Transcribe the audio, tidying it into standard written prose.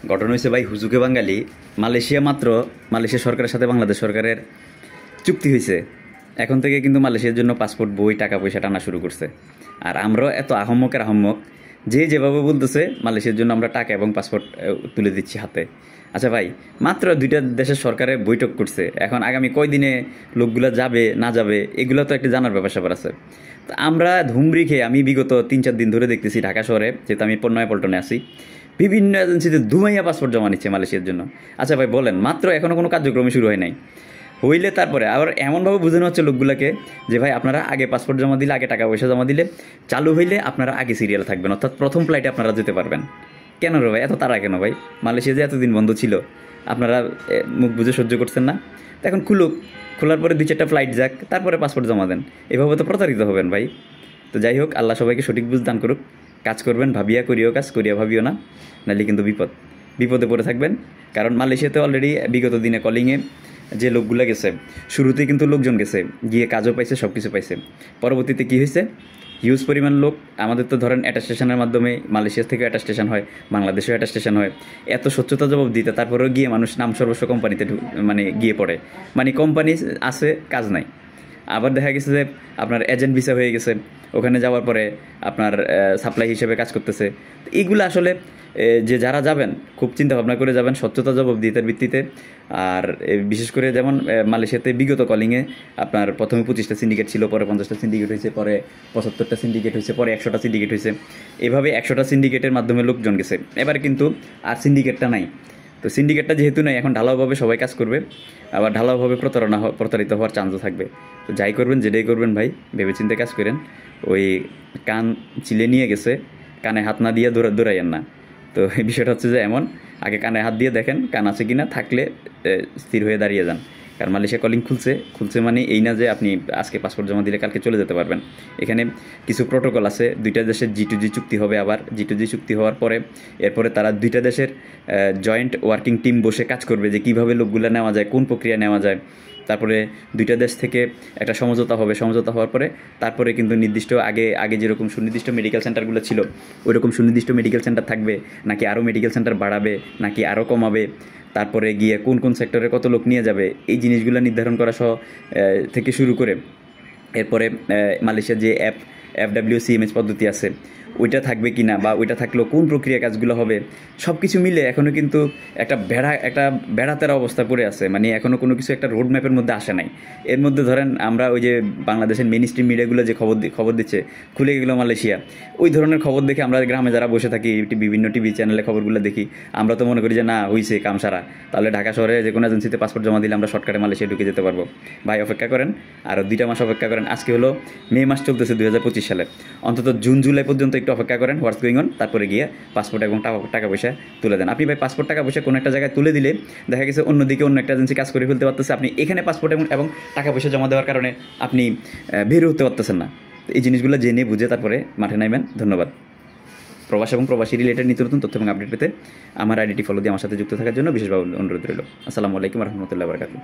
ঘটনা হয়েছে ভাই হুজুকে বাঙালি মালয়েশিয়া মাত্র মালয়েশিয়া সরকারের সাথে বাংলাদেশ সরকারের চুক্তি হয়েছে। এখন থেকে কিন্তু মালয়েশিয়ার জন্য পাসপোর্ট বই টাকা পয়সা টানা শুরু করছে। আর আমরাও এত আহম্মকের আহম্মক যে যেভাবে বলতেছে মালয়েশিয়ার জন্য আমরা টাকা এবং পাসপোর্ট তুলে দিচ্ছি হাতে। আচ্ছা ভাই, মাত্র দুইটা দেশের সরকারে বৈঠক করছে, এখন আগামী কয়দিনে লোকগুলা যাবে না যাবে এগুলো তো একটা জানার ব্যাপার স্যাপার আছে। তো আমরা ধুমরি খেয়ে আমি বিগত 3-4 দিন ধরে দেখতেছি ঢাকা শহরে, যেহেতু আমি নয়াপল্টনে আছি, বিভিন্ন এজেন্সিতে ধুমাইয়া পাসপোর্ট জমা নিচ্ছে মালয়েশিয়ার জন্য। আচ্ছা ভাই বলেন, মাত্র এখনও কোনো কার্যক্রমই শুরু হয় নাই, হইলে তারপরে আবার এমনভাবে বোঝানো হচ্ছে লোকগুলোকে যে ভাই আপনারা আগে পাসপোর্ট জমা দিলে, আগে টাকা পয়সা জমা দিলে চালু হইলে আপনারা আগে সিরিয়াল থাকবেন, অর্থাৎ প্রথম ফ্লাইটে আপনারা যেতে পারবেন। কেন রে ভাই, এত তারা কেন ভাই? মালয়েশিয়া যে এতদিন বন্ধ ছিল, আপনারা মুখ বুঝে সহ্য করছেন না? তো এখন খুলুক, খোলার পরে 2-4টা ফ্লাইট যাক, তারপরে পাসপোর্ট জমা দেন। এভাবে তো প্রতারিত হবেন ভাই। তো যাই হোক, আল্লাহ সবাইকে সঠিক বুঝ দান করুক। কাজ করবেন ভাবিয়া, করিও কাজ, করিয়া ভাবিও না, নাহলে কিন্তু বিপদে পড়ে থাকবেন। কারণ মালয়েশিয়াতে অলরেডি বিগত দিনে কলিংয়ে যে লোকগুলো গেছে, শুরুতেই কিন্তু লোকজন গেছে, গিয়ে কাজও পাইছে, সব কিছু পাইছে। পরবর্তীতে কী হয়েছে, হিউজ পরিমাণ লোক, আমাদের তো ধরেন অ্যাটাস্টেশনের মাধ্যমে মালয়েশিয়া থেকেও অ্যাটাস্টেশন হয়, বাংলাদেশেও অ্যাটাস্টেশন হয়। এত স্বচ্ছতা জবাব দিতে তারপরেও গিয়ে মানুষ নাম সর্বস্ব কোম্পানিতে মানে গিয়ে পড়ে, মানে কোম্পানি আছে, কাজ নাই। আবার দেখা গেছে যে আপনার এজেন্ট ভিসা হয়ে গেছে, ওখানে যাওয়ার পরে আপনার সাপ্লাই হিসেবে কাজ করতেছে। এইগুলো আসলে যে যারা যাবেন খুব চিন্তা ভাবনা করে যাবেন, স্বচ্ছতা জবাবদিহিতার ভিত্তিতে। আর বিশেষ করে যেমন মালয়েশিয়াতে বিগত কলিংয়ে আপনার প্রথমে 25টা সিন্ডিকেট ছিল, পরে 50টা সিন্ডিকেট হয়েছে, পরে 75টা সিন্ডিকেট হয়েছে, পরে 100টা সিন্ডিকেট হয়েছে। এভাবে 100টা সিন্ডিকেটের মাধ্যমে লোকজন গেছে। এবার কিন্তু আর সিন্ডিকেটটা নাই। তো সিন্ডিকেটটা যেহেতু নাই, এখন ঢালাওভাবে সবাই কাজ করবে, আবার ঢালাওভাবে প্রতারিত হওয়ার চান্সও থাকবে। তো যাই করবেন, যেটাই করবেন ভাই ভেবেচিন্তে কাজ করেন। ওই কান চিলে নিয়ে গেছে, কানে হাত না দিয়ে দৌড়াইয়েন না। তো এই বিষয়টা হচ্ছে যে এমন, আগে কানে হাত দিয়ে দেখেন কান আছে কি না, থাকলে স্থির হয়ে দাঁড়িয়ে যান। কারণ মালয়েশিয়া কলিং খুলছে মানে এই না যে আপনি আজকে পাসপোর্ট জমা দিলে কালকে চলে যেতে পারবেন। এখানে কিছু প্রোটোকল আছে, দুইটা দেশের G2G চুক্তি হবে। আবার G2G চুক্তি হওয়ার পরে এরপরে তারা দুইটা দেশের জয়েন্ট ওয়ার্কিং টিম বসে কাজ করবে যে কীভাবে লোকগুলো নেওয়া যায়, কোন প্রক্রিয়া নেওয়া যায়। তারপরে দুইটা দেশ থেকে একটা সমঝোতা হবে, সমঝোতা হওয়ার পরে তারপরে কিন্তু নির্দিষ্ট আগে যেরকম সুনির্দিষ্ট মেডিকেল সেন্টারগুলো ছিল ওই রকম সুনির্দিষ্ট মেডিকেল সেন্টার থাকবে, নাকি আরও মেডিকেল সেন্টার বাড়াবে, নাকি আরও কমাবে, তারপরে গিয়ে কোন সেক্টরে কত লোক নিয়ে যাবে, এই জিনিসগুলো নির্ধারণ করা সহ থেকে শুরু করে এরপরে মালয়েশিয়ার যে FWCMS পদ্ধতি আছে ওইটা থাকবে কি না, বা ওইটা থাকলেও কোন প্রক্রিয়া কাজগুলো হবে, সব কিছু মিলে এখনও কিন্তু একটা বেড়াতের অবস্থা পড়ে আছে। মানে এখনও কোনো কিছু একটা রোড ম্যাপের মধ্যে আসে নাই। এর মধ্যে ধরেন আমরা ওই যে বাংলাদেশের মেইন স্ট্রিম মিডিয়াগুলো যে খবর দিচ্ছে, খুলে গেলো মালয়েশিয়া, ওই ধরনের খবর দেখে আমরা গ্রামে যারা বসে থাকি বিভিন্ন টিভি চ্যানেলে খবরগুলো দেখি, আমরা তো মনে করি যে না হইছে কাম সারা, তাহলে ঢাকা শহরে যে কোনো এজেন্সিতে পাসপোর্ট জমা দিলে আমরা শর্টকাটে মালয়েশিয়া ঢুকে যেতে পারবো। ভাই অপেক্ষা করেন, আরও 2টা মাস অপেক্ষা করেন। আজকে হলো মে মাস চলতেছে 2025 সালে, অন্তত জুন জুলাই পর্যন্ত একটু অপেক্ষা করেন, হোয়াটস গোয়িং অন, তারপরে গিয়ে পাসপোর্ট এবং টাকা পয়সা তুলে দেন। আপনি ভাই পাসপোর্ট টাকা পয়সা কোনো একটা জায়গায় তুলে দিলে দেখা গেছে অন্যদিকে অন্য একটা এজেন্সি কাজ করে ফেলতে পারতেছে, আপনি এখানে পাসপোর্ট এবং টাকা পয়সা জমা দেওয়ার কারণে আপনি বের হতে পারতেছেন না। এই জিনিসগুলো জেনে বুঝে তারপরে মাঠে নামবেন। ধন্যবাদ। প্রবাস এবং প্রবাসী রিলেটেড নিত্য নতুন তথ্য এবং আপডেট পেতে আমার আইডিটি ফলো দিয়ে আমার সাথে যুক্ত থাকার জন্য বিশেষভাবে অনুরোধ রইল। আসসালামু আলাইকুম রহমতুল্লাহ বারকাতুহু।